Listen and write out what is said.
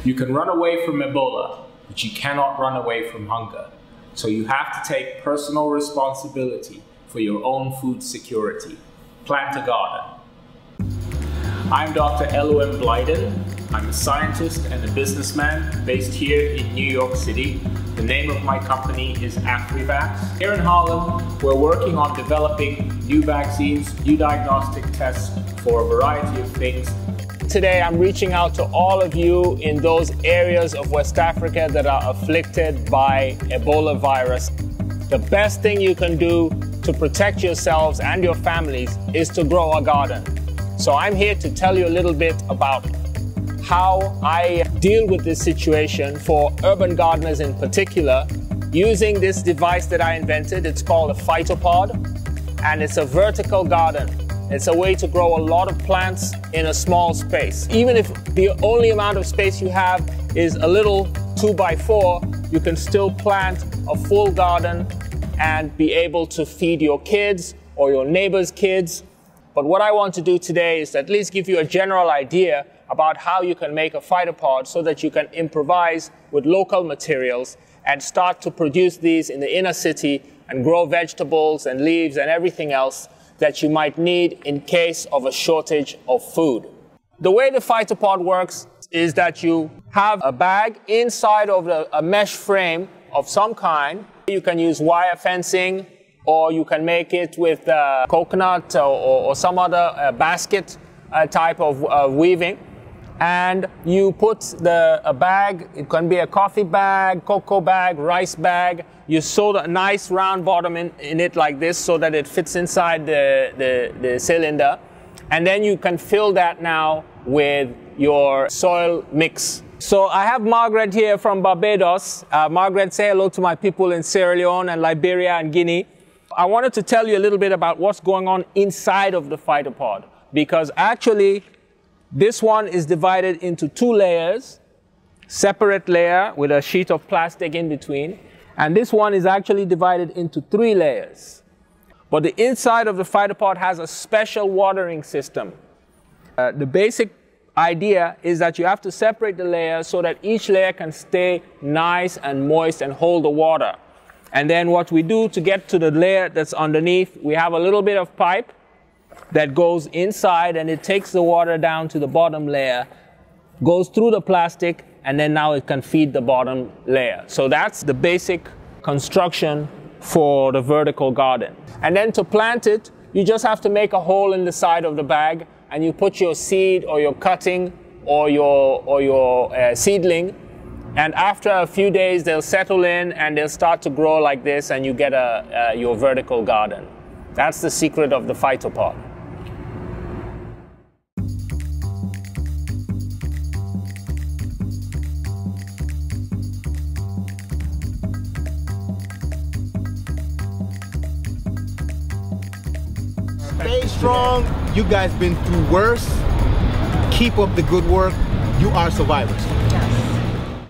You can run away from Ebola, but you cannot run away from hunger. So you have to take personal responsibility for your own food security. Plant a garden. I'm Dr. Elohim Blyden. I'm a scientist and a businessman based here in New York City. The name of my company is AfriVax. Here in Harlem, we're working on developing new vaccines, new diagnostic tests for a variety of things. Today, I'm reaching out to all of you in those areas of West Africa that are afflicted by Ebola virus. The best thing you can do to protect yourselves and your families is to grow a garden. So I'm here to tell you a little bit about how I deal with this situation for urban gardeners in particular, using this device that I invented. It's called a phytopod, and it's a vertical garden. It's a way to grow a lot of plants in a small space. Even if the only amount of space you have is a little 2x4, you can still plant a full garden and be able to feed your kids or your neighbor's kids. But what I want to do today is at least give you a general idea about how you can make a phytopod so that you can improvise with local materials and start to produce these in the inner city and grow vegetables and leaves and everything else that you might need in case of a shortage of food. The way the phytopod works is that you have a bag inside of a mesh frame of some kind. You can use wire fencing, or you can make it with coconut or some other basket type of weaving. And you put a bag, it can be a coffee bag, cocoa bag, rice bag. You sew a nice round bottom in it like this so that it fits inside the cylinder. And then you can fill that now with your soil mix. So I have Margaret here from Barbados. Margaret, say hello to my people in Sierra Leone and Liberia and Guinea. I wanted to tell you a little bit about what's going on inside of the phytopod, because actually this one is divided into two layers, separate layer with a sheet of plastic in between, and this one is actually divided into 3 layers. But the inside of the phytopod has a special watering system. The basic idea is that you have to separate the layers so that each layer can stay nice and moist and hold the water. And then what we do to get to the layer that's underneath, we have a little bit of pipe that goes inside and it takes the water down to the bottom layer, goes through the plastic, and then now it can feed the bottom layer. So that's the basic construction for the vertical garden. And then to plant it, you just have to make a hole in the side of the bag and you put your seed or your cutting or your seedling. And after a few days, they'll settle in and they'll start to grow like this, and you get your vertical garden. That's the secret of the phytopod. Stay strong. You guys been through worse. Keep up the good work. You are survivors.